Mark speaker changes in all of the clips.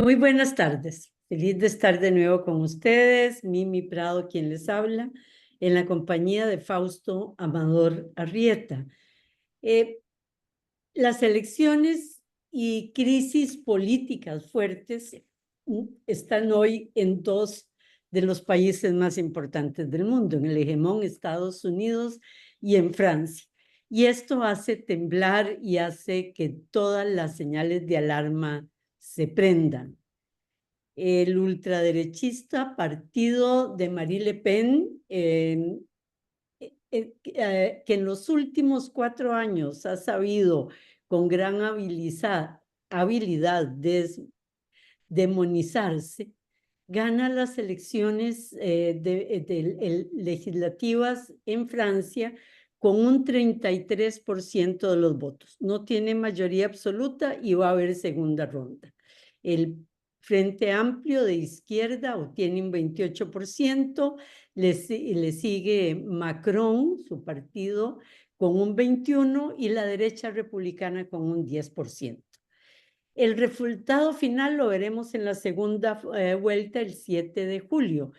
Speaker 1: Muy buenas tardes. Feliz de estar de nuevo con ustedes. Mimi Prado, quien les habla, en la compañía de Fausto Amador Arrieta. Las elecciones y crisis políticas fuertes están hoy en dos de los países más importantes del mundo, en el hegemón Estados Unidos y en Francia. Y esto hace temblar y hace que todas las señales de alarma se prendan. El ultraderechista partido de Marine Le Pen, que en los últimos 4 años ha sabido con gran habilidad demonizarse, gana las elecciones legislativas en Francia con un 33% de los votos. No tiene mayoría absoluta y va a haber segunda ronda. El Frente Amplio de izquierda obtiene un 28%, le sigue Macron, su partido, con un 21% y la derecha republicana con un 10%. El resultado final lo veremos en la segunda vuelta el 7 de julio.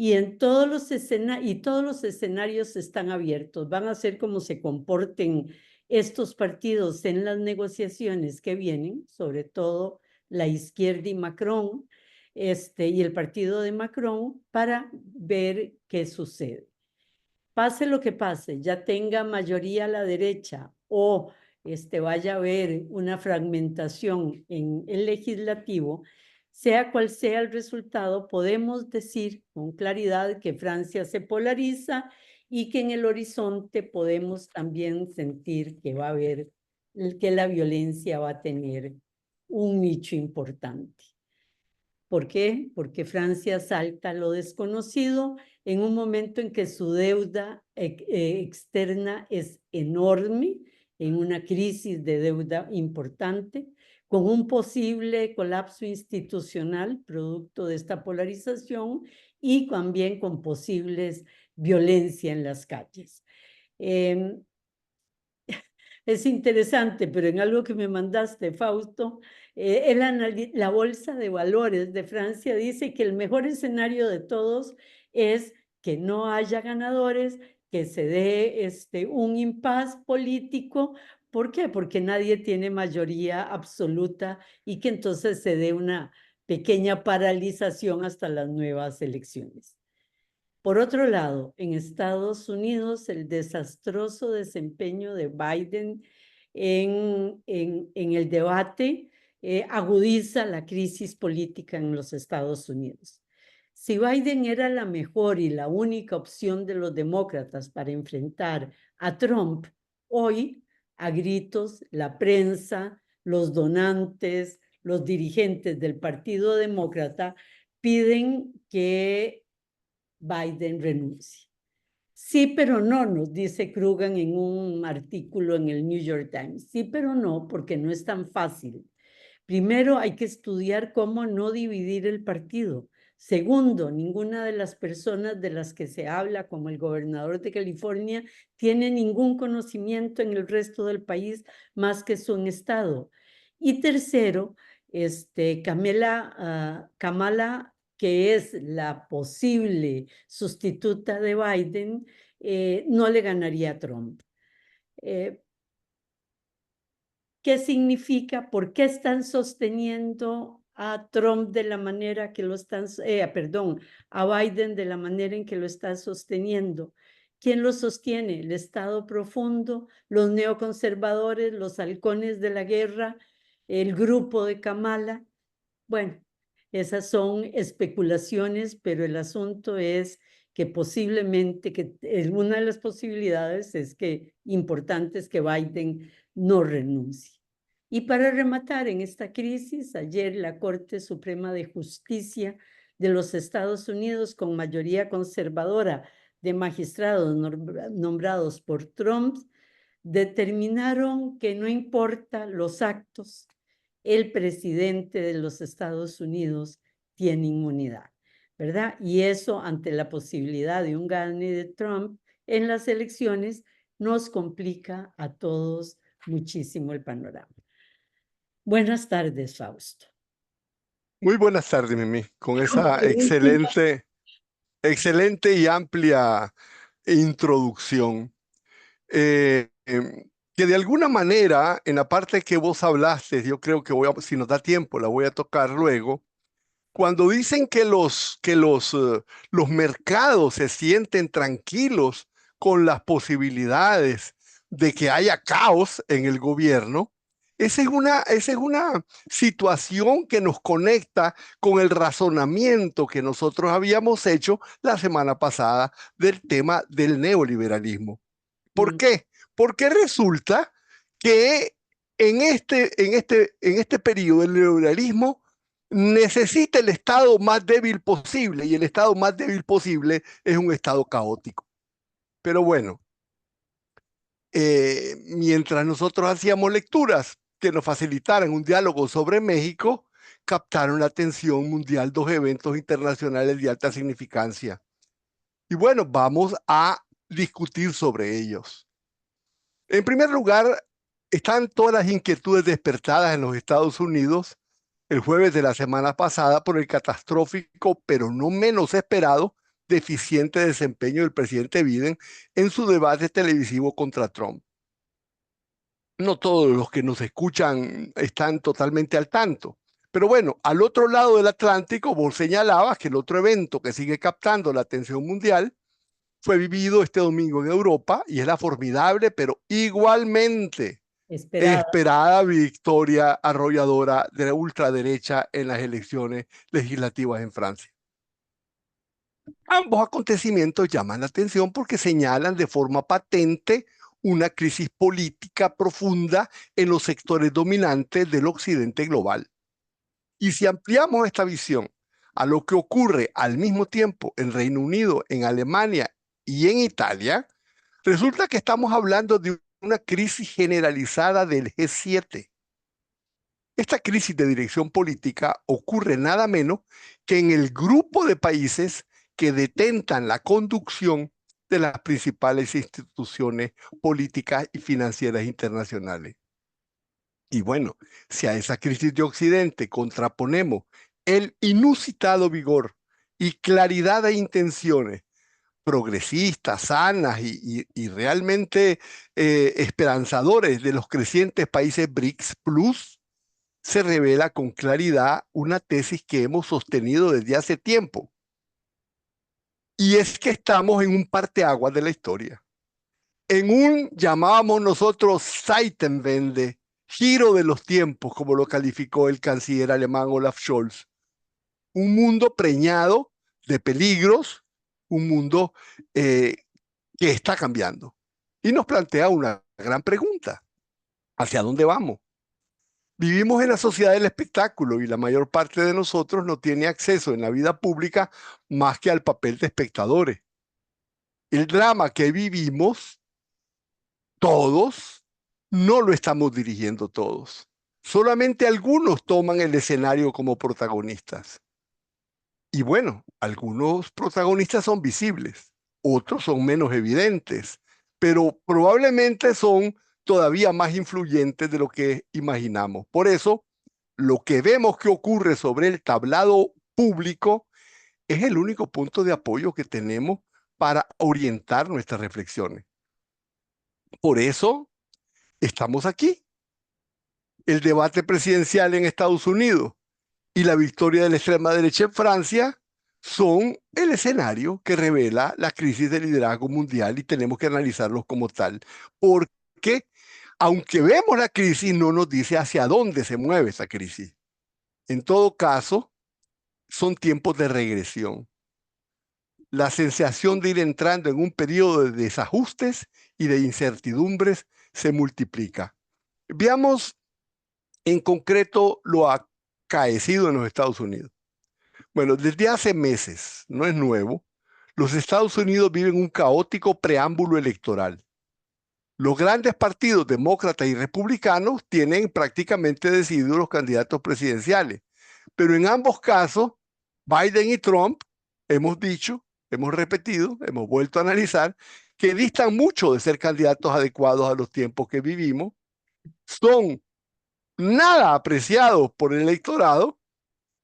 Speaker 1: Y todos los escenarios están abiertos. Van a ser como se comporten estos partidos en las negociaciones que vienen, sobre todo la izquierda y Macron, y el partido de Macron, para ver qué sucede. Pase lo que pase, ya tenga mayoría a la derecha o vaya a haber una fragmentación en el legislativo, sea cual sea el resultado, podemos decir con claridad que Francia se polariza y que en el horizonte podemos también sentir que va a haber, que la violencia va a tener un nicho importante. ¿Por qué? Porque Francia salta a lo desconocido en un momento en que su deuda externa es enorme, en una crisis de deuda importante, con un posible colapso institucional producto de esta polarización y también con posibles violencia en las calles. Es interesante, pero en algo que me mandaste, Fausto, la Bolsa de Valores de Francia dice que el mejor escenario de todos es que no haya ganadores, que se dé un impasse político. ¿Por qué? Porque nadie tiene mayoría absoluta y que entonces se dé una pequeña paralización hasta las nuevas elecciones. Por otro lado, en Estados Unidos, el desastroso desempeño de Biden en el debate agudiza la crisis política en los Estados Unidos. Si Biden era la mejor y la única opción de los demócratas para enfrentar a Trump, hoy, a gritos, la prensa, los donantes, los dirigentes del Partido Demócrata piden que Biden renuncie. Sí, pero no, nos dice Krugan en un artículo en el New York Times. Sí, pero no, porque no es tan fácil. Primero, hay que estudiar cómo no dividir el partido. Segundo, ninguna de las personas de las que se habla, como el gobernador de California, tiene ningún conocimiento en el resto del país más que su estado. Y tercero, Kamala, que es la posible sustituta de Biden, no le ganaría a Trump. ¿Qué significa? ¿Por qué están sosteniendo a Trump de la manera que lo están, a Biden de la manera en que lo están sosteniendo? ¿Quién lo sostiene? El Estado profundo, los neoconservadores, los halcones de la guerra, el grupo de Kamala. Bueno, esas son especulaciones, pero el asunto es que posiblemente, una de las posibilidades es que importante es que Biden no renuncie. Y para rematar en esta crisis, ayer la Corte Suprema de Justicia de los Estados Unidos, con mayoría conservadora de magistrados nombrados por Trump, determinaron que no importa los actos, el presidente de los Estados Unidos tiene inmunidad, ¿verdad? Y eso, ante la posibilidad de un gane de Trump en las elecciones, nos complica a todos muchísimo el panorama. Buenas tardes, Fausto.
Speaker 2: Muy buenas tardes, Mimi, con esa
Speaker 1: Buenísimo.
Speaker 2: excelente y amplia introducción. Eh, em, que de alguna manera, en la parte que vos hablaste, yo creo que si nos da tiempo, la voy a tocar luego. Cuando dicen que los mercados se sienten tranquilos con las posibilidades de que haya caos en el gobierno, esa es una situación que nos conecta con el razonamiento que nosotros habíamos hecho la semana pasada del tema del neoliberalismo. ¿Por
Speaker 1: Mm,
Speaker 2: qué? Porque resulta que en este periodo el neoliberalismo necesita el estado más débil posible y el estado más débil posible es un estado caótico. Pero bueno, mientras nosotros hacíamos lecturas que nos facilitaran un diálogo sobre México, captaron la atención mundial dos eventos internacionales de alta significancia. Y bueno, vamos a discutir sobre ellos. En primer lugar, están todas las inquietudes despertadas en los Estados Unidos el jueves de la semana pasada por el catastrófico, pero no menos esperado, deficiente desempeño del presidente Biden en su debate televisivo contra Trump. No todos los que nos escuchan están totalmente al tanto. Pero bueno, al otro lado del Atlántico, vos señalabas que el otro evento que sigue captando la atención mundial fue vivido este domingo en Europa y es la formidable, pero igualmente
Speaker 1: esperada.
Speaker 2: esperada victoria arrolladora de la ultraderecha en las elecciones legislativas en Francia. Ambos acontecimientos llaman la atención porque señalan de forma patente una crisis política profunda en los sectores dominantes del occidente global. Y si ampliamos esta visión a lo que ocurre al mismo tiempo en Reino Unido, en Alemania y en Italia, resulta que estamos hablando de una crisis generalizada del G7. Esta crisis de dirección política ocurre nada menos que en el grupo de países que detentan la conducción de las principales instituciones políticas y financieras internacionales. Y bueno, si a esa crisis de Occidente contraponemos el inusitado vigor y claridad de intenciones progresistas, sanas y realmente esperanzadores de los crecientes países BRICS Plus, se revela con claridad una tesis que hemos sostenido desde hace tiempo. Y es que estamos en un parteaguas de la historia. En un, llamábamos nosotros, Zeitenwende, giro de los tiempos, como lo calificó el canciller alemán Olaf Scholz. Un mundo preñado de peligros, un mundo eh, que está cambiando. Y nos plantea una gran pregunta. ¿Hacia dónde vamos? Vivimos en la sociedad del espectáculo y la mayor parte de nosotros no tiene acceso en la vida pública más que al papel de espectadores. El drama que vivimos todos no lo estamos dirigiendo todos. Solamente algunos toman el escenario como protagonistas. Y bueno, algunos protagonistas son visibles, otros son menos evidentes, pero probablemente son todavía más influyentes de lo que imaginamos. Por eso, lo que vemos que ocurre sobre el tablado público es el único punto de apoyo que tenemos para orientar nuestras reflexiones. Por eso estamos aquí. El debate presidencial en Estados Unidos y la victoria de la extrema derecha en Francia son el escenario que revela la crisis de liderazgo mundial y tenemos que analizarlos como tal. Porque aunque vemos la crisis, no nos dice hacia dónde se mueve esa crisis. En todo caso, son tiempos de regresión. La sensación de ir entrando en un periodo de desajustes y de incertidumbres se multiplica. Veamos en concreto lo acaecido en los Estados Unidos. Bueno, desde hace meses, no es nuevo, los Estados Unidos viven un caótico preámbulo electoral. Los grandes partidos demócratas y republicanos tienen prácticamente decididos los candidatos presidenciales, pero en ambos casos, Biden y Trump, hemos dicho, hemos repetido, hemos vuelto a analizar, que distan mucho de ser candidatos adecuados a los tiempos que vivimos, son nada apreciados por el electorado,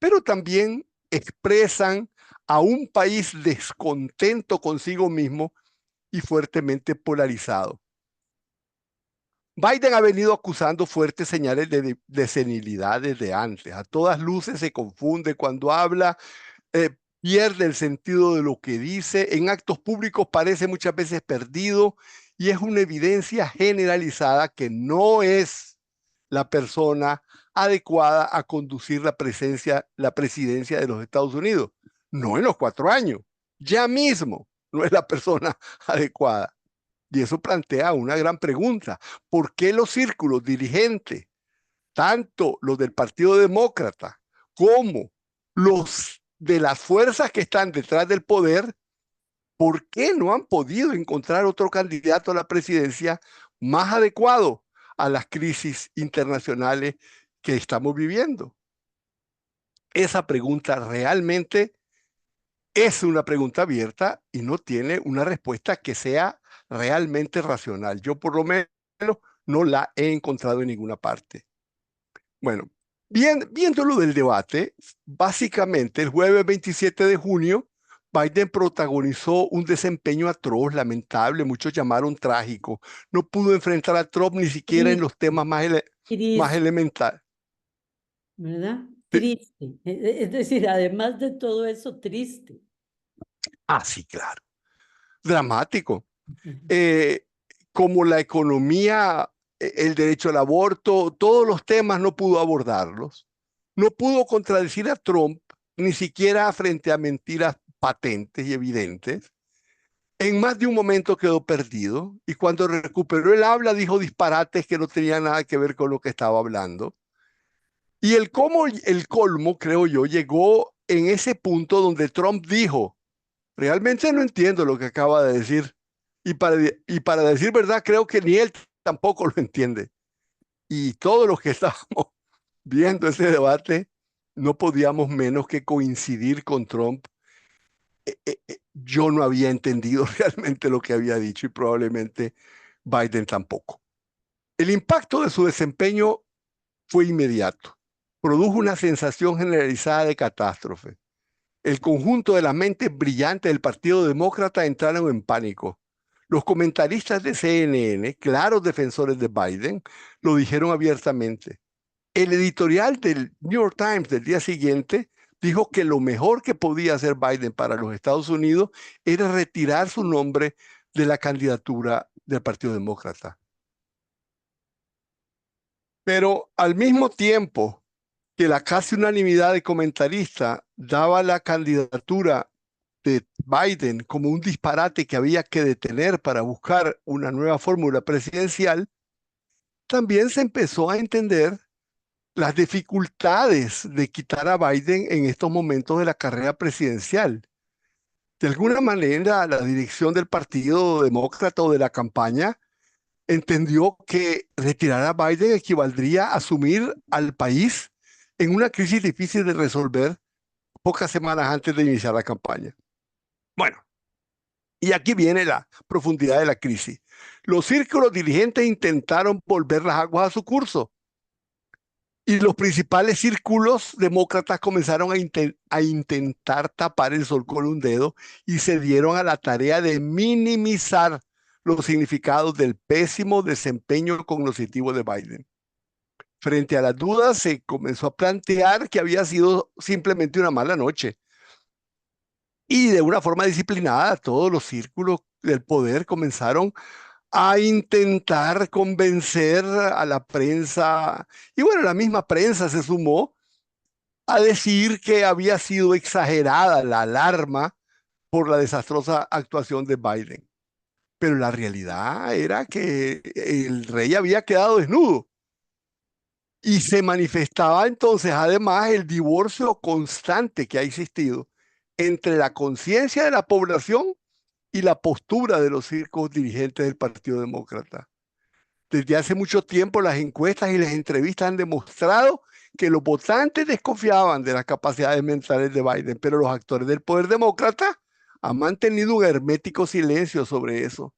Speaker 2: pero también expresan a un país descontento consigo mismo y fuertemente polarizado. Biden ha venido acusando fuertes señales de senilidad desde antes. A todas luces se confunde cuando habla, pierde el sentido de lo que dice, en actos públicos parece muchas veces perdido y es una evidencia generalizada que no es la persona adecuada a conducir la presidencia de los Estados Unidos. No en los 4 años, ya mismo no es la persona adecuada. Y eso plantea una gran pregunta. ¿Por qué los círculos dirigentes, tanto los del Partido Demócrata como los de las fuerzas que están detrás del poder, por qué no han podido encontrar otro candidato a la presidencia más adecuado a las crisis internacionales que estamos viviendo? Esa pregunta realmente es una pregunta abierta y no tiene una respuesta que sea realmente racional. Yo por lo menos no la he encontrado en ninguna parte. Bueno, viendo lo del debate, básicamente el jueves 27 de junio, Biden protagonizó un desempeño atroz, lamentable, muchos llamaron trágico. No pudo enfrentar a Trump ni siquiera en los temas más
Speaker 1: Triste,
Speaker 2: elementales.
Speaker 1: ¿verdad? Triste. Es decir, además de todo eso, triste.
Speaker 2: Sí, claro. Dramático. eh, Como la economía, el derecho al aborto, todos los temas no pudo abordarlos. No pudo contradecir a Trump, ni siquiera frente a mentiras patentes y evidentes. En más de un momento quedó perdido y cuando recuperó el habla dijo disparates que no tenían nada que ver con lo que estaba hablando. Y el colmo, creo yo, llegó en ese punto donde Trump dijo, realmente no entiendo lo que acaba de decir. Y para decir verdad, creo que ni él tampoco lo entiende. Y todos los que estábamos viendo ese debate, no podíamos menos que coincidir con Trump. Yo no había entendido realmente lo que había dicho y probablemente Biden tampoco. El impacto de su desempeño fue inmediato. Produjo una sensación generalizada de catástrofe. El conjunto de las mentes brillantes del Partido Demócrata entraron en pánico. Los comentaristas de CNN, claros defensores de Biden, lo dijeron abiertamente. El editorial del New York Times del día siguiente dijo que lo mejor que podía hacer Biden para los Estados Unidos era retirar su nombre de la candidatura del Partido Demócrata. Pero al mismo tiempo que la casi unanimidad de comentaristas daba la candidatura de Biden como un disparate que había que detener para buscar una nueva fórmula presidencial, también se empezó a entender las dificultades de quitar a Biden en estos momentos de la carrera presidencial. De alguna manera, la dirección del Partido Demócrata o de la campaña entendió que retirar a Biden equivaldría a asumir al país en una crisis difícil de resolver pocas semanas antes de iniciar la campaña. Bueno, y aquí viene la profundidad de la crisis. Los círculos dirigentes intentaron volver las aguas a su curso y los principales círculos demócratas comenzaron a intentar tapar el sol con un dedo y se dieron a la tarea de minimizar los significados del pésimo desempeño cognitivo de Biden. Frente a las dudas, se comenzó a plantear que había sido simplemente una mala noche. Y de una forma disciplinada, todos los círculos del poder comenzaron a intentar convencer a la prensa, y bueno, la misma prensa se sumó a decir que había sido exagerada la alarma por la desastrosa actuación de Biden. Pero la realidad era que el rey había quedado desnudo y se manifestaba entonces además el divorcio constante que ha existido entre la conciencia de la población y la postura de los círculos dirigentes del Partido Demócrata. Desde hace mucho tiempo las encuestas y las entrevistas han demostrado que los votantes desconfiaban de las capacidades mentales de Biden, pero los actores del poder demócrata han mantenido un hermético silencio sobre eso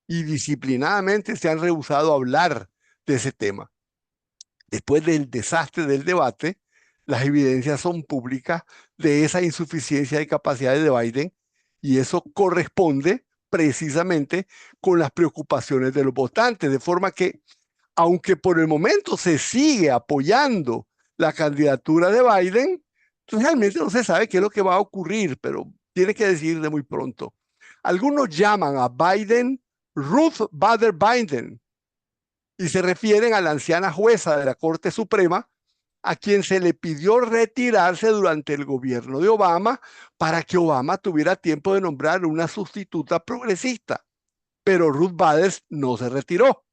Speaker 2: y disciplinadamente se han rehusado a hablar de ese tema. Después del desastre del debate, Las evidencias son públicas de esa insuficiencia de capacidades de Biden y eso corresponde precisamente con las preocupaciones de los votantes, de forma que, aunque por el momento se sigue apoyando la candidatura de Biden, realmente no se sabe qué es lo que va a ocurrir, pero tiene que decidir de muy pronto. Algunos llaman a Biden Ruth Bader Biden y se refieren a la anciana jueza de la Corte Suprema a quien se le pidió retirarse durante el gobierno de Obama para que Obama tuviera tiempo de nombrar una sustituta progresista. Pero Ruth Bader no se retiró.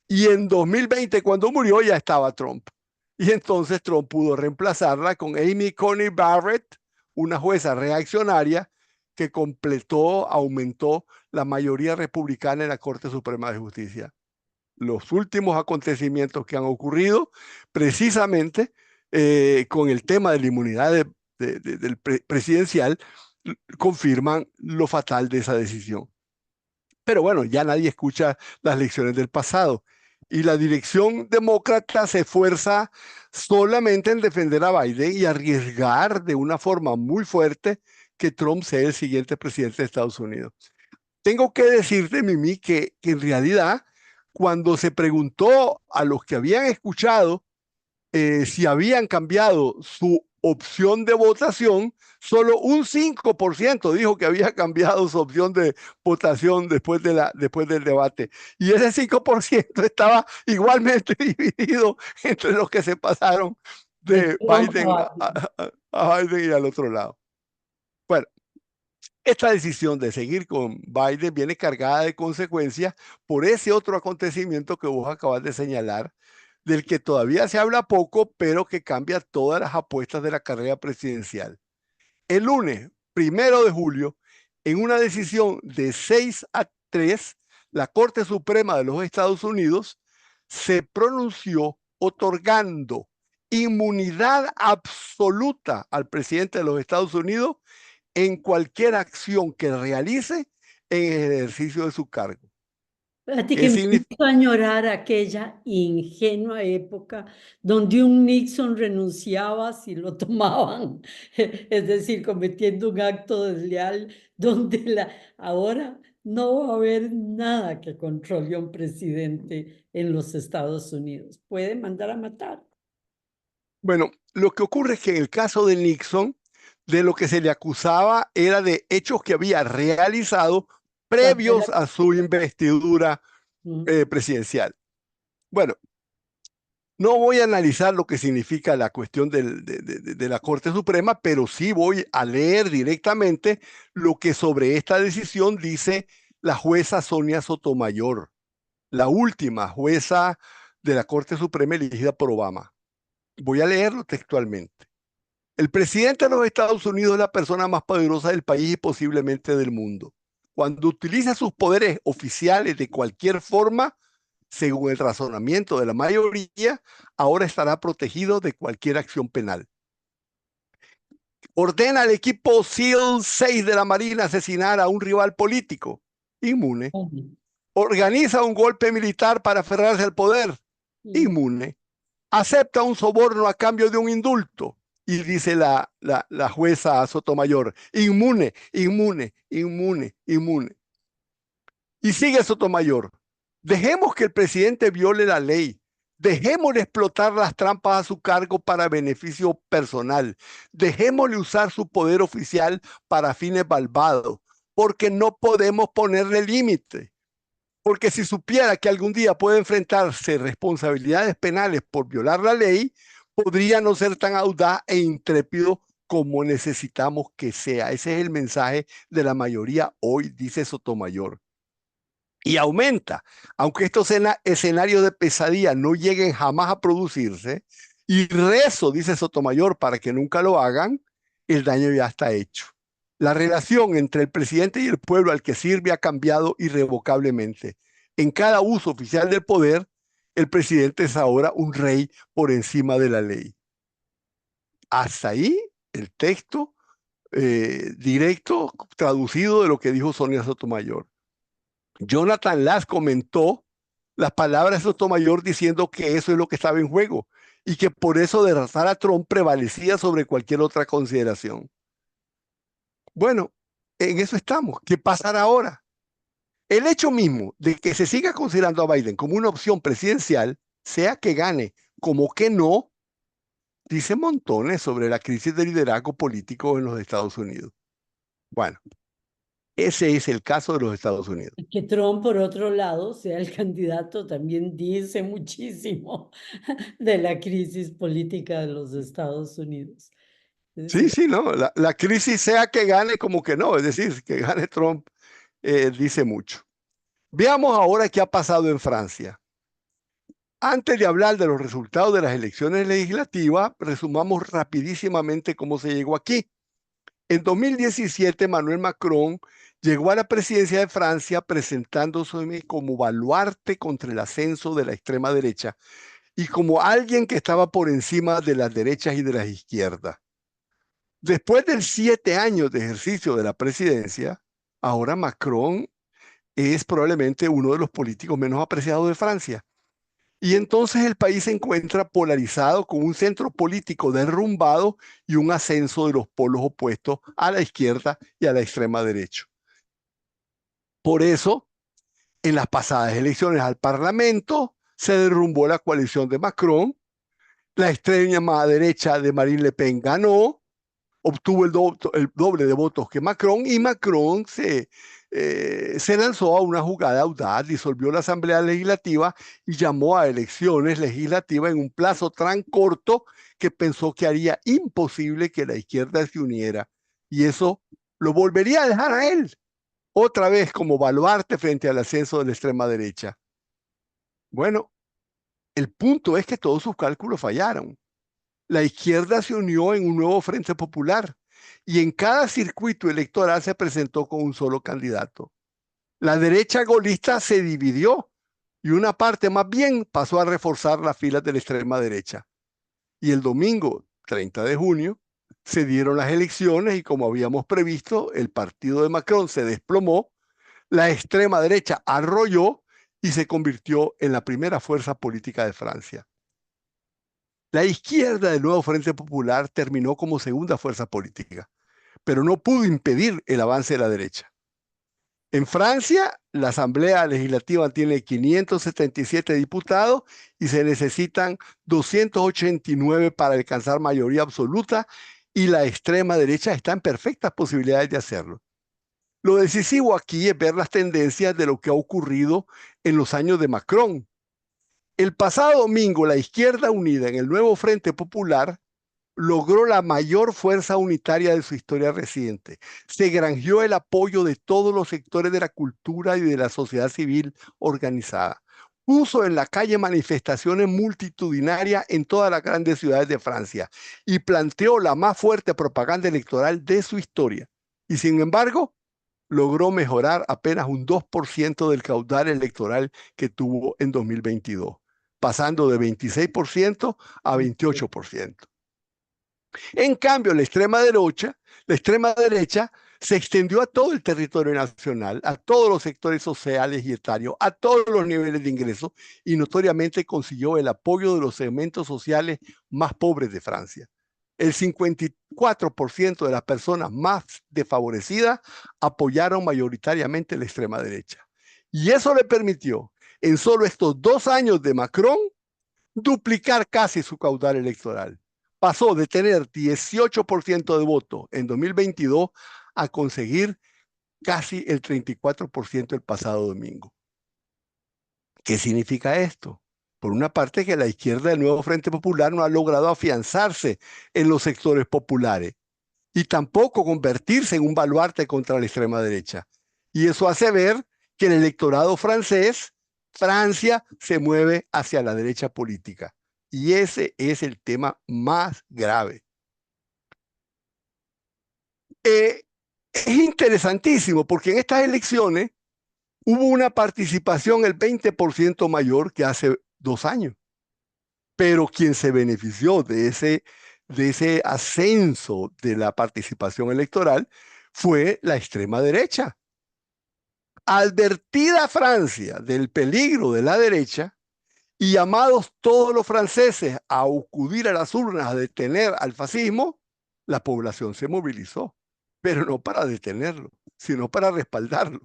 Speaker 2: Y en 2020, cuando murió, ya estaba Trump. Y entonces Trump pudo reemplazarla con Amy Coney Barrett, una jueza reaccionaria que aumentó la mayoría republicana en la Corte Suprema de Justicia. Los últimos acontecimientos que han ocurrido precisamente con el tema de la inmunidad del presidencial confirman lo fatal de esa decisión. Pero bueno, ya nadie escucha las lecciones del pasado. Y la dirección demócrata se esfuerza solamente en defender a Biden y arriesgar de una forma muy fuerte que Trump sea el siguiente presidente de Estados Unidos. Tengo que decirte, Mimi, que en realidad, cuando se preguntó a los que habían escuchado si habían cambiado su opción de votación, solo un 5% dijo que había cambiado su opción de votación después del debate. Y ese 5% estaba igualmente dividido entre los que se pasaron de Biden a Biden y al otro lado. Bueno, esta decisión de seguir con Biden viene cargada de consecuencias por ese otro acontecimiento que vos acabas de señalar, del que todavía se habla poco, pero que cambia todas las apuestas de la carrera presidencial. El lunes 1 de julio, en una decisión de 6-3, la Corte Suprema de los Estados Unidos se pronunció otorgando inmunidad absoluta al presidente de los Estados Unidos en cualquier acción que realice en el ejercicio de su cargo.
Speaker 1: Fíjate que me hizo añorar aquella ingenua época donde un Nixon renunciaba si lo tomaban, es decir, cometiendo un acto desleal, donde ahora no va a haber nada que controle a un presidente en los Estados Unidos. Puede mandar a matar.
Speaker 2: Bueno, lo que ocurre es que en el caso de Nixon, de lo que se le acusaba era de hechos que había realizado previos a su investidura presidencial. Bueno, no voy a analizar lo que significa la cuestión de la Corte Suprema, pero sí voy a leer directamente lo que sobre esta decisión dice la jueza Sonia Sotomayor, la última jueza de la Corte Suprema elegida por Obama. Voy a leerlo textualmente. El presidente de los Estados Unidos es la persona más poderosa del país y posiblemente del mundo. Cuando utiliza sus poderes oficiales de cualquier forma, según el razonamiento de la mayoría, ahora estará protegido de cualquier acción penal. Ordena al equipo SEAL 6 de la Marina asesinar a un rival político, inmune. Organiza un golpe militar para aferrarse al poder, inmune. Acepta un soborno a cambio de un indulto. Y dice la jueza Sotomayor, inmune, inmune, inmune, inmune. Y sigue Sotomayor, dejemos que el presidente viole la ley, dejémosle explotar las trampas a su cargo para beneficio personal, dejémosle usar su poder oficial para fines malvados, porque no podemos ponerle límite. Porque si supiera que algún día puede enfrentarse responsabilidades penales por violar la ley, podría no ser tan audaz e intrépido como necesitamos que sea. Ese es el mensaje de la mayoría hoy, dice Sotomayor. Y aumenta, aunque estos escenarios de pesadilla no lleguen jamás a producirse, y rezo, dice Sotomayor, para que nunca lo hagan, el daño ya está hecho. La relación entre el presidente y el pueblo al que sirve ha cambiado irrevocablemente. En cada uso oficial del poder, el presidente es ahora un rey por encima de la ley. Hasta ahí el texto directo, traducido de lo que dijo Sonia Sotomayor. Jonathan Lass comentó las palabras de Sotomayor diciendo que eso es lo que estaba en juego y que por eso derrotar a Trump prevalecía sobre cualquier otra consideración. Bueno, en eso estamos. ¿Qué pasará ahora? El hecho mismo de que se siga considerando a Biden como una opción presidencial, sea que gane como que no, dice montones sobre la crisis de liderazgo político en los Estados Unidos. Bueno, ese es el caso de los Estados Unidos.
Speaker 1: Que Trump, por otro lado, sea el candidato, también dice muchísimo de la crisis política de los Estados Unidos. Es
Speaker 2: Sí,
Speaker 1: decir,
Speaker 2: sí, no, la crisis sea que gane como que no, es decir, que gane Trump dice mucho. Veamos ahora qué ha pasado en Francia. Antes de hablar de los resultados de las elecciones legislativas, resumamos rapidísimamente cómo se llegó aquí. En 2017, Emmanuel Macron llegó a la presidencia de Francia presentándose como baluarte contra el ascenso de la extrema derecha y como alguien que estaba por encima de las derechas y de las izquierdas. Después de 7 años de ejercicio de la presidencia, ahora Macron es probablemente uno de los políticos menos apreciados de Francia. Y entonces el país se encuentra polarizado con un centro político derrumbado y un ascenso de los polos opuestos a la izquierda y a la extrema derecha. Por eso, en las pasadas elecciones al Parlamento, se derrumbó la coalición de Macron, la extrema derecha de Marine Le Pen ganó, obtuvo el doble de votos que Macron y Macron se lanzó a una jugada audaz, disolvió la Asamblea Legislativa y llamó a elecciones legislativas en un plazo tan corto que pensó que haría imposible que la izquierda se uniera. Y eso lo volvería a dejar a él, otra vez como baluarte frente al ascenso de la extrema derecha. Bueno, el punto es que todos sus cálculos fallaron. La izquierda se unió en un nuevo Frente Popular y en cada circuito electoral se presentó con un solo candidato. La derecha golista se dividió y una parte más bien pasó a reforzar las filas de la extrema derecha. Y el domingo 30 de junio se dieron las elecciones y como habíamos previsto, el partido de Macron se desplomó, la extrema derecha arrolló y se convirtió en la primera fuerza política de Francia. La izquierda del nuevo Frente Popular terminó como segunda fuerza política, pero no pudo impedir el avance de la derecha. En Francia, la Asamblea Legislativa tiene 577 diputados y se necesitan 289 para alcanzar mayoría absoluta y la extrema derecha está en perfectas posibilidades de hacerlo. Lo decisivo aquí es ver las tendencias de lo que ha ocurrido en los años de Macron. El pasado domingo, la izquierda unida en el nuevo Frente Popular logró la mayor fuerza unitaria de su historia reciente. Se granjeó el apoyo de todos los sectores de la cultura y de la sociedad civil organizada. Puso en la calle manifestaciones multitudinarias en todas las grandes ciudades de Francia y planteó la más fuerte propaganda electoral de su historia. Y sin embargo, logró mejorar apenas un 2% del caudal electoral que tuvo en 2022, pasando de 26% a 28%. En cambio, la extrema derecha se extendió a todo el territorio nacional, a todos los sectores sociales y etarios, a todos los niveles de ingresos y notoriamente consiguió el apoyo de los segmentos sociales más pobres de Francia. El 54% de las personas más desfavorecidas apoyaron mayoritariamente la extrema derecha. Y eso le permitió, en solo estos 2 años de Macron, duplicar casi su caudal electoral. Pasó de tener 18% de votos en 2022 a conseguir casi el 34% el pasado domingo. ¿Qué significa esto? Por una parte, que la izquierda del nuevo Frente Popular no ha logrado afianzarse en los sectores populares y tampoco convertirse en un baluarte contra la extrema derecha. Y eso hace ver que el electorado francés, Francia, se mueve hacia la derecha política. Y ese es el tema más grave. Es interesantísimo porque en estas elecciones hubo una participación el 20% mayor que hace 2 años. Pero quien se benefició de ese ascenso de la participación electoral fue la extrema derecha. Advertida Francia del peligro de la derecha y llamados todos los franceses a acudir a las urnas a detener al fascismo, la población se movilizó, pero no para detenerlo, sino para respaldarlo.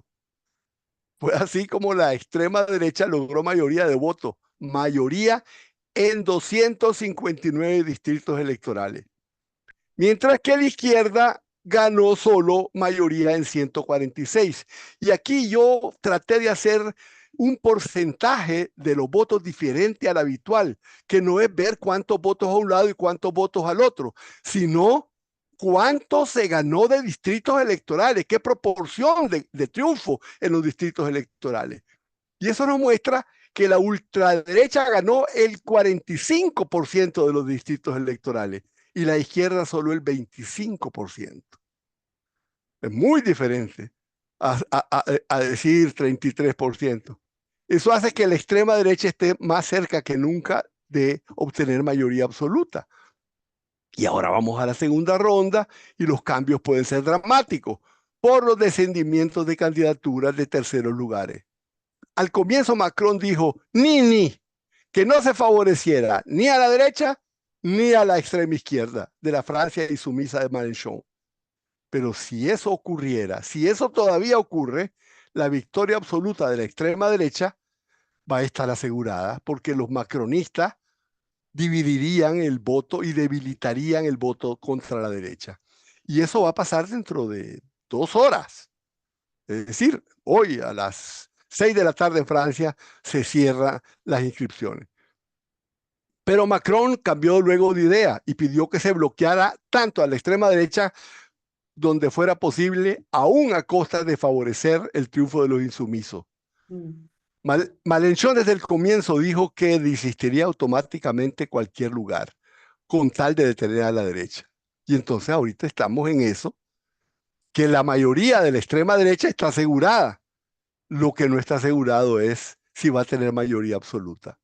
Speaker 2: Fue así como la extrema derecha logró mayoría de votos, mayoría en 259 distritos electorales, mientras que la izquierda ganó solo mayoría en 146. Y aquí yo traté de hacer un porcentaje de los votos diferente al habitual, que no es ver cuántos votos a un lado y cuántos votos al otro, sino cuánto se ganó de distritos electorales, qué proporción de triunfo en los distritos electorales. Y eso nos muestra que la ultraderecha ganó el 45% de los distritos electorales y la izquierda solo el 25%. Es muy diferente a decir 33%. Eso hace que la extrema derecha esté más cerca que nunca de obtener mayoría absoluta. Y ahora vamos a la segunda ronda y los cambios pueden ser dramáticos por los descendimientos de candidaturas de terceros lugares. Al comienzo Macron dijo, que no se favoreciera ni a la derecha ni a la extrema izquierda de la Francia insumisa de Mélenchon. Pero si eso ocurriera, si eso todavía ocurre, la victoria absoluta de la extrema derecha va a estar asegurada porque los macronistas dividirían el voto y debilitarían el voto contra la derecha. Y eso va a pasar dentro de 2 horas. Es decir, hoy a las 6 de la tarde en Francia se cierran las inscripciones. Pero Macron cambió luego de idea y pidió que se bloqueara tanto a la extrema derecha donde fuera posible, aún a costa de favorecer el triunfo de los insumisos. Mélenchon desde el comienzo dijo que desistiría automáticamente cualquier lugar con tal de detener a la derecha. Y entonces ahorita estamos en eso, que la mayoría de la extrema derecha está asegurada. Lo que no está asegurado es si va a tener mayoría absoluta.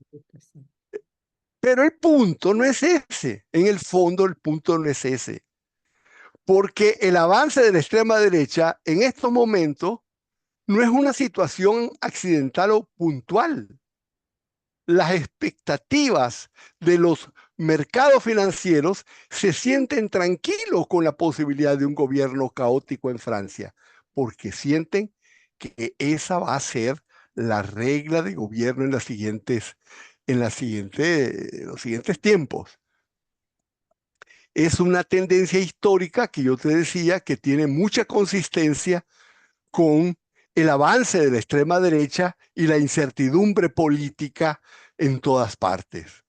Speaker 2: Pero el punto no es ese. En el fondo, el punto no es ese. Porque el avance de la extrema derecha en estos momentos no es una situación accidental o puntual. Las expectativas de los mercados financieros se sienten tranquilos con la posibilidad de un gobierno caótico en Francia, porque sienten que esa va a ser la regla de gobierno en los siguientes tiempos. Es una tendencia histórica que yo te decía que tiene mucha consistencia con el avance de la extrema derecha y la incertidumbre política en todas partes.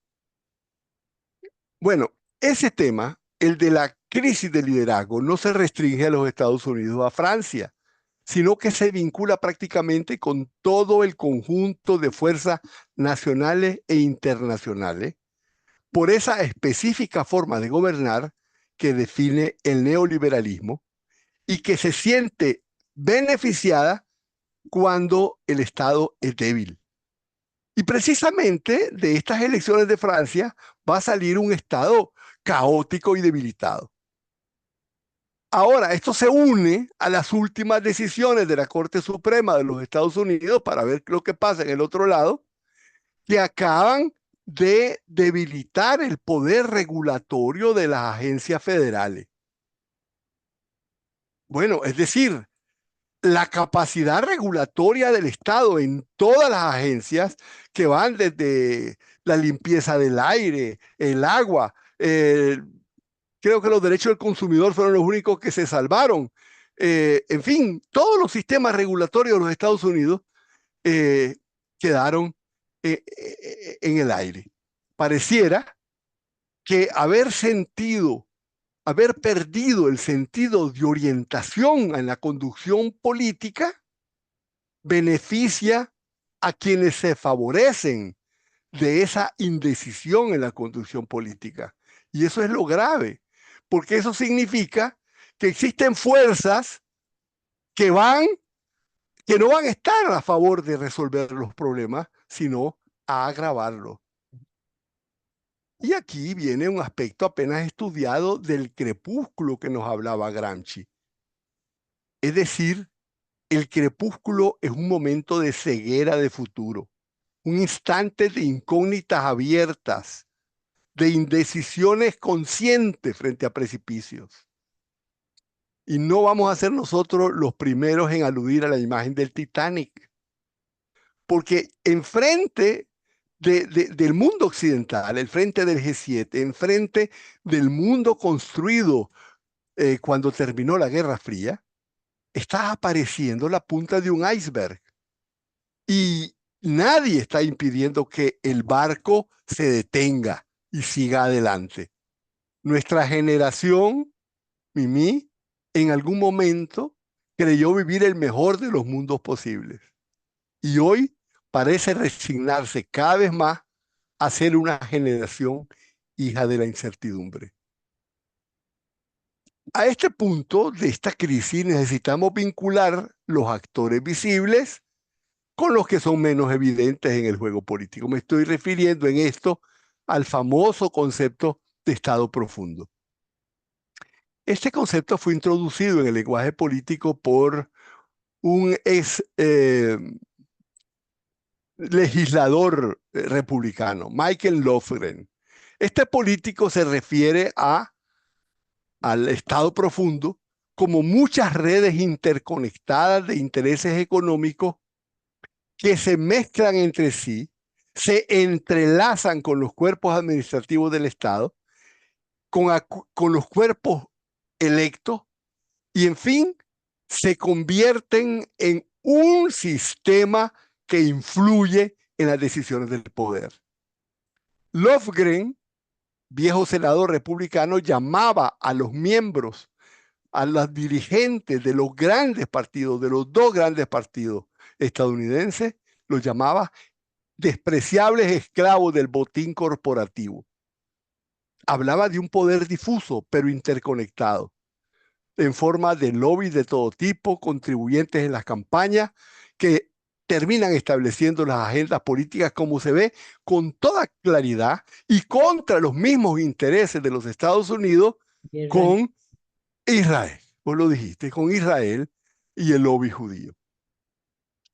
Speaker 2: Bueno, ese tema, el de la crisis de liderazgo, no se restringe a los Estados Unidos o a Francia, sino que se vincula prácticamente con todo el conjunto de fuerzas nacionales e internacionales por esa específica forma de gobernar que define el neoliberalismo y que se siente beneficiada cuando el Estado es débil. Y precisamente de estas elecciones de Francia va a salir un Estado caótico y debilitado. Ahora, esto se une a las últimas decisiones de la Corte Suprema de los Estados Unidos para ver lo que pasa en el otro lado, que acaban de debilitar el poder regulatorio de las agencias federales. Bueno, es decir, la capacidad regulatoria del Estado en todas las agencias que van desde la limpieza del aire, el agua, creo que los derechos del consumidor fueron los únicos que se salvaron. En fin, todos los sistemas regulatorios de los Estados Unidos quedaron en el aire. Pareciera que haber perdido el sentido de orientación en la conducción política beneficia a quienes se favorecen de esa indecisión en la conducción política. Y eso es lo grave, porque eso significa que existen fuerzas que no van a estar a favor de resolver los problemas, sino a agravarlos. Y aquí viene un aspecto apenas estudiado del crepúsculo que nos hablaba Gramsci. Es decir, el crepúsculo es un momento de ceguera de futuro. un instante de incógnitas abiertas, de indecisiones conscientes frente a precipicios. Y no vamos a ser nosotros los primeros en aludir a la imagen del Titanic, porque enfrente del mundo occidental, el frente del G7, enfrente del mundo construido cuando terminó la Guerra Fría, está apareciendo la punta de un iceberg. Y nadie está impidiendo que el barco se detenga y siga adelante. Nuestra generación, Mimi, en algún momento creyó vivir el mejor de los mundos posibles. Y hoy parece resignarse cada vez más a ser una generación hija de la incertidumbre. A este punto de esta crisis necesitamos vincular los actores visibles con los que son menos evidentes en el juego político. Me estoy refiriendo en esto al famoso concepto de Estado profundo. Este concepto fue introducido en el lenguaje político por un ex legislador republicano, Michael Lofgren. Este político se refiere al Estado profundo como muchas redes interconectadas de intereses económicos que se mezclan entre sí, se entrelazan con los cuerpos administrativos del Estado, con los cuerpos electos y, en fin, se convierten en un sistema que influye en las decisiones del poder. Lofgren, viejo senador republicano, llamaba a los miembros, a los dirigentes de los grandes partidos, de los dos grandes partidos estadounidenses, los llamaba despreciables esclavos del botín corporativo. Hablaba de un poder difuso, pero interconectado, en forma de lobbies de todo tipo, contribuyentes en las campañas, que terminan estableciendo las agendas políticas, como se ve con toda claridad, y contra los mismos intereses de los Estados Unidos con Israel. Vos lo dijiste, con Israel y el lobby judío.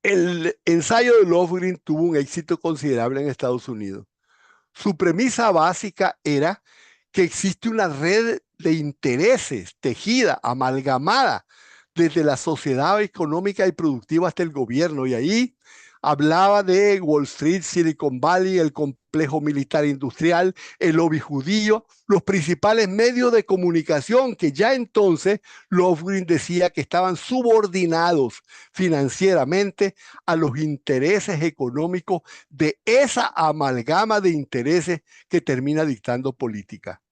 Speaker 2: El ensayo de Lofgren tuvo un éxito considerable en Estados Unidos. Su premisa básica era que existe una red de intereses tejida, amalgamada, desde la sociedad económica y productiva hasta el gobierno. Y ahí hablaba de Wall Street, Silicon Valley, el complejo militar industrial, el lobby judío, los principales medios de comunicación que ya entonces Lofgren decía que estaban subordinados financieramente a los intereses económicos de esa amalgama de intereses que termina dictando política.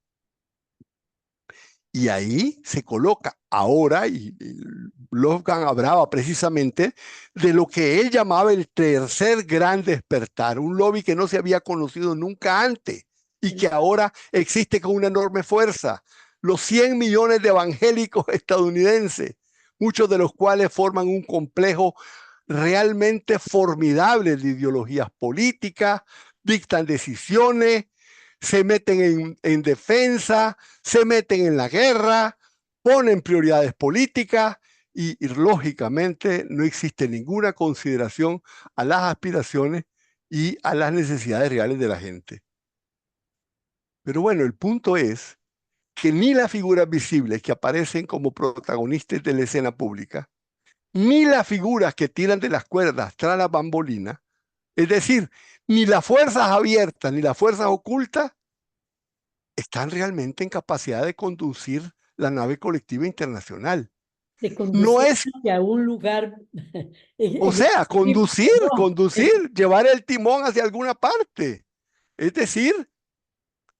Speaker 2: Y ahí se coloca ahora, y Lofgren hablaba precisamente de lo que él llamaba el tercer gran despertar, un lobby que no se había conocido nunca antes y que ahora existe con una enorme fuerza. Los 100 millones de evangélicos estadounidenses, muchos de los cuales forman un complejo realmente formidable de ideologías políticas, dictan decisiones, se meten en defensa, se meten en la guerra, ponen prioridades políticas y lógicamente no existe ninguna consideración a las aspiraciones y a las necesidades reales de la gente. Pero bueno, el punto es que ni las figuras visibles que aparecen como protagonistas de la escena pública, ni las figuras que tiran de las cuerdas tras la bambolina, es decir, ni las fuerzas abiertas ni las fuerzas ocultas, están realmente en capacidad de conducir la nave colectiva internacional.
Speaker 1: De
Speaker 2: No
Speaker 1: conducir
Speaker 2: es,
Speaker 1: hacia un lugar.
Speaker 2: o sea, conducir, llevar el timón hacia alguna parte. Es decir,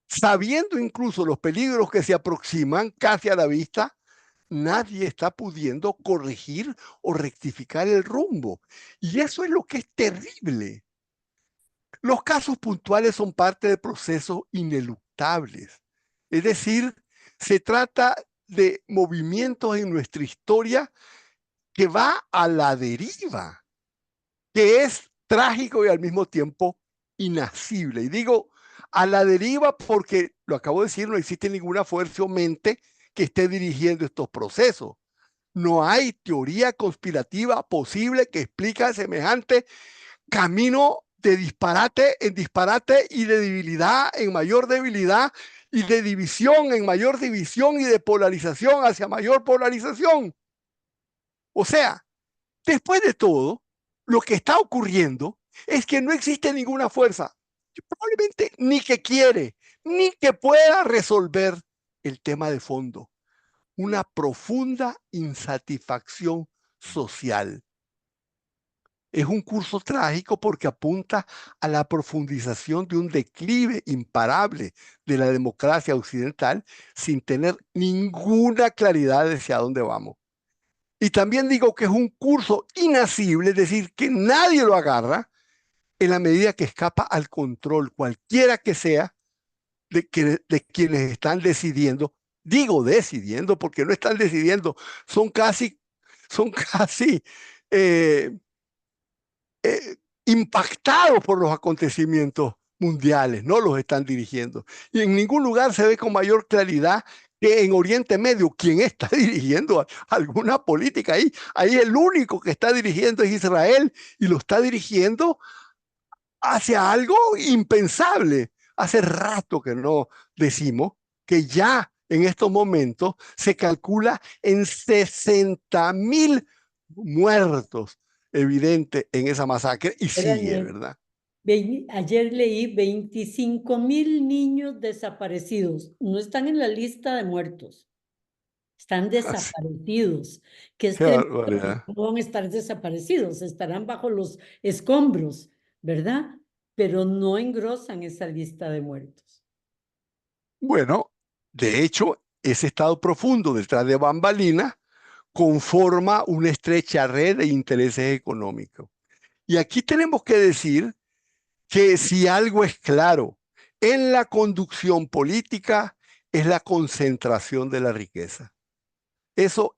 Speaker 2: sabiendo incluso los peligros que se aproximan casi a la vista, nadie está pudiendo corregir o rectificar el rumbo. Y eso es lo que es terrible. Los casos puntuales son parte de procesos ineluctables. Es decir, se trata de movimientos en nuestra historia que va a la deriva, que es trágico y al mismo tiempo inasible. Y digo a la deriva porque, lo acabo de decir, no existe ninguna fuerza o mente que esté dirigiendo estos procesos. No hay teoría conspirativa posible que explique semejante camino de disparate en disparate y de debilidad en mayor debilidad y de división en mayor división y de polarización hacia mayor polarización. O sea, después de todo, lo que está ocurriendo es que no existe ninguna fuerza, probablemente ni que quiere, ni que pueda resolver el tema de fondo. Una profunda insatisfacción social. Es un curso trágico porque apunta a la profundización de un declive imparable de la democracia occidental sin tener ninguna claridad de hacia dónde vamos. Y también digo que es un curso inasible, es decir, que nadie lo agarra en la medida que escapa al control, cualquiera que sea, de quienes están decidiendo. Digo decidiendo porque no están decidiendo, son casi eh, impactados por los acontecimientos mundiales, no los están dirigiendo. Y en ningún lugar se ve con mayor claridad que en Oriente Medio, quien está dirigiendo alguna política ahí. Ahí el único que está dirigiendo es Israel y lo está dirigiendo hacia algo impensable. Hace rato que no decimos que ya en estos momentos se calcula en 60.000 muertos evidente en esa masacre y
Speaker 1: Era
Speaker 2: sigue, ¿verdad?
Speaker 1: Ayer leí 25.000 niños desaparecidos. No están en la lista de muertos, están
Speaker 2: Así,
Speaker 1: desaparecidos. Que es
Speaker 2: qué
Speaker 1: tremendo, porque
Speaker 2: barbaridad.
Speaker 1: no van a estar desaparecidos, estarán bajo los escombros, ¿verdad? Pero no engrosan esa lista de muertos.
Speaker 2: Bueno, de hecho, ese estado profundo detrás de bambalinas conforma una estrecha red de intereses económicos. Y aquí tenemos que decir que si algo es claro en la conducción política es la concentración de la riqueza. Eso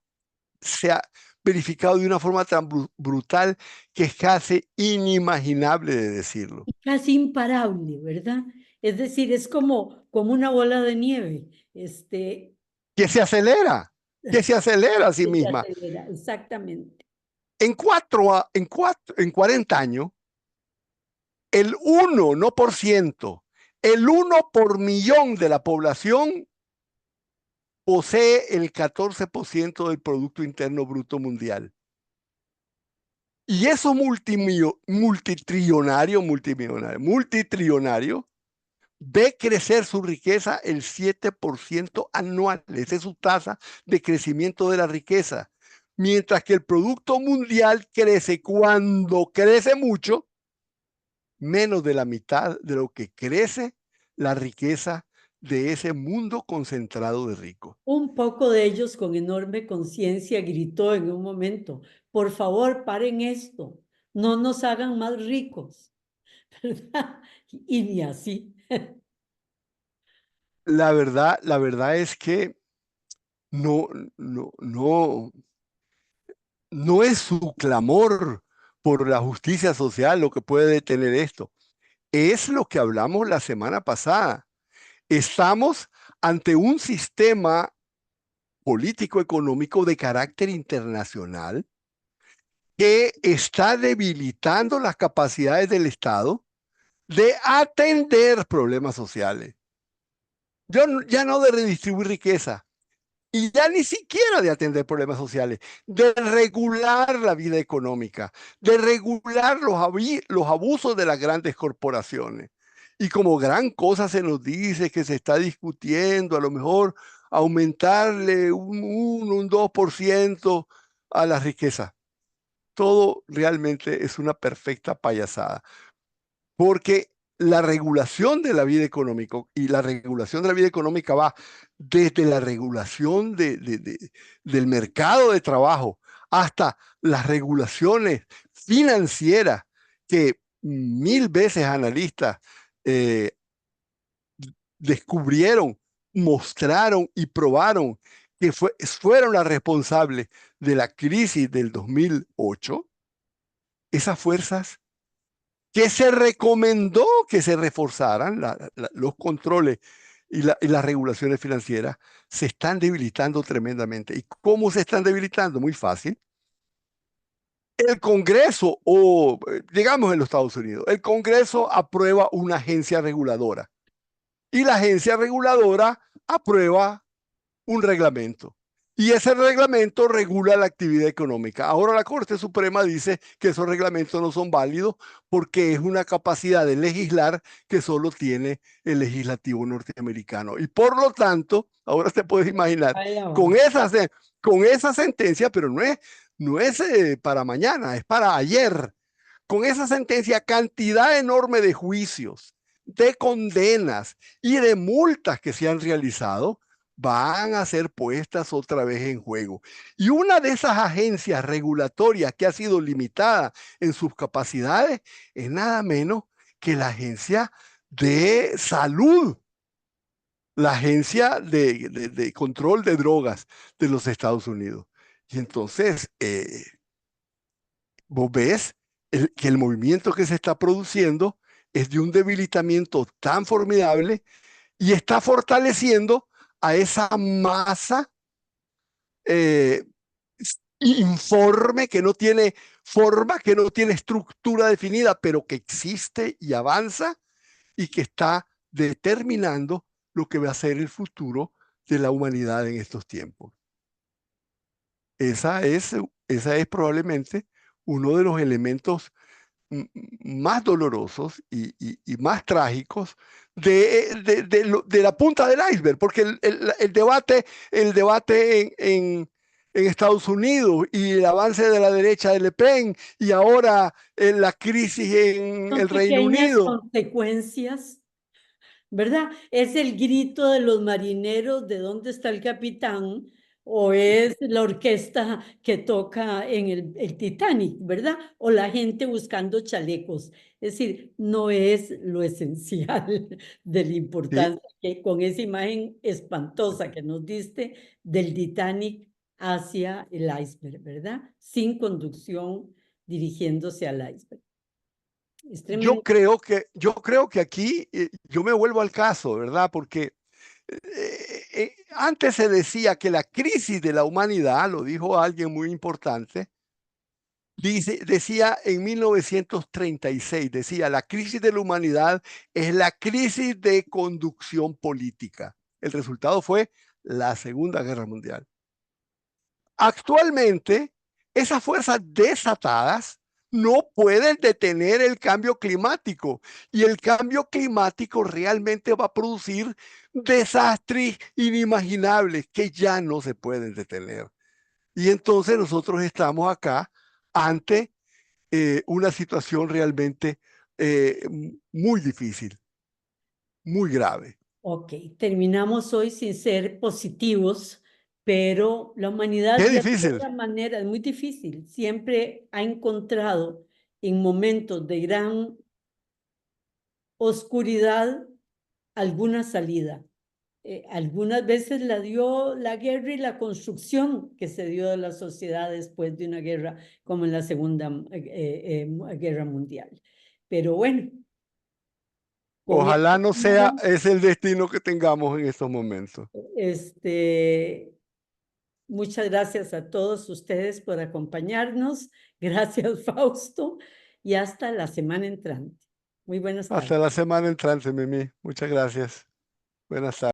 Speaker 2: se ha verificado de una forma tan brutal que es casi inimaginable de decirlo.
Speaker 1: Casi imparable, ¿verdad? Es decir, es como una bola de nieve,
Speaker 2: Que se acelera, que se acelera a sí
Speaker 1: que se
Speaker 2: misma.
Speaker 1: acelera, exactamente.
Speaker 2: En 40 años, el 1, no por ciento, el 1 por millón de la población posee el 14% del Producto Interno Bruto Mundial. Y esos multitrillonario, ve crecer su riqueza el 7% anual. Esa es su tasa de crecimiento de la riqueza. Mientras que el Producto Mundial crece cuando crece mucho, menos de la mitad de lo que crece la riqueza de ese mundo concentrado de ricos.
Speaker 1: Un poco de ellos con enorme conciencia gritó en un momento, por favor, paren esto, no nos hagan más ricos, ¿verdad? Y ni así.
Speaker 2: La verdad es que no, no, no, no es su clamor por la justicia social lo que puede detener esto. Es lo que hablamos la semana pasada. Estamos ante un sistema político-económico de carácter internacional que está debilitando las capacidades del Estado de atender problemas sociales. Ya no de redistribuir riqueza, y ya ni siquiera de atender problemas sociales, de regular la vida económica, de regular los abusos de las grandes corporaciones. Y como gran cosa se nos dice que se está discutiendo, a lo mejor aumentarle un 1, un 2% a la riqueza. Todo realmente es una perfecta payasada, porque la regulación de la vida económica y la regulación de la vida económica va desde la regulación del mercado de trabajo hasta las regulaciones financieras que 1000 veces analistas eh, descubrieron, mostraron y probaron que fueron las responsables de la crisis del 2008. Esas fuerzas que se recomendó que se reforzaran los controles y las regulaciones financieras, se están debilitando tremendamente. ¿Y cómo se están debilitando? Muy fácil. el Congreso, o digamos en los Estados Unidos, el Congreso aprueba una agencia reguladora y la agencia reguladora aprueba un reglamento. Y ese reglamento regula la actividad económica. Ahora la Corte Suprema dice que esos reglamentos no son válidos porque es una capacidad de legislar que solo tiene el legislativo norteamericano. Y por lo tanto, ahora te puedes imaginar,
Speaker 1: Vaya,
Speaker 2: con esa sentencia, pero no es para mañana, es para ayer. Con esa sentencia, cantidad enorme de juicios, de condenas y de multas que se han realizado van a ser puestas otra vez en juego. Y una de esas agencias regulatorias que ha sido limitada en sus capacidades es nada menos que la Agencia de Salud, la Agencia de Control de Drogas de los Estados Unidos. Y entonces, vos ves que el movimiento que se está produciendo es de un debilitamiento tan formidable y está fortaleciendo a esa masa eh, informe que no tiene forma, que no tiene estructura definida, pero que existe y avanza y que está determinando lo que va a ser el futuro de la humanidad en estos tiempos. Esa es probablemente uno de los elementos más dolorosos y más trágicos de la punta del iceberg, porque el debate en Estados Unidos y el avance de la derecha de Le Pen y ahora la crisis en
Speaker 1: son
Speaker 2: el Reino
Speaker 1: pequeñas
Speaker 2: Unido.
Speaker 1: consecuencias, ¿verdad? ¿Es el grito de los marineros de dónde está el capitán o es la orquesta que toca en el Titanic, ¿verdad? O la gente buscando chalecos. Es decir, no es lo esencial de la
Speaker 2: ¿Sí?
Speaker 1: importancia que con esa imagen espantosa que nos diste del Titanic hacia el iceberg, ¿verdad? Sin conducción dirigiéndose al iceberg. Es tremendo.
Speaker 2: Yo creo que aquí yo me vuelvo al caso, ¿verdad? Porque antes se decía que la crisis de la humanidad, lo dijo alguien muy importante, decía en 1936, decía, la crisis de la humanidad es la crisis de conducción política. El resultado fue la Segunda Guerra Mundial. Actualmente, esas fuerzas desatadas no pueden detener el cambio climático y el cambio climático realmente va a producir desastres inimaginables que ya no se pueden detener. Y entonces nosotros estamos acá ante una situación realmente muy difícil, muy grave.
Speaker 1: Ok, terminamos hoy sin ser positivos, pero la humanidad
Speaker 2: Qué
Speaker 1: de
Speaker 2: difícil.
Speaker 1: alguna manera es muy difícil. Siempre ha encontrado en momentos de gran oscuridad alguna salida. Algunas veces la dio la guerra y la construcción que se dio de la sociedad después de una guerra como en la Segunda Guerra Mundial. Pero bueno, con
Speaker 2: Ojalá
Speaker 1: esto
Speaker 2: no sea
Speaker 1: estamos,
Speaker 2: ese el destino que tengamos en estos momentos.
Speaker 1: este, muchas gracias a todos ustedes por acompañarnos. Gracias, Fausto, y hasta la semana entrante. Muy buenas tardes.
Speaker 2: Hasta la semana entrante, Mimi. Muchas gracias. Buenas tardes.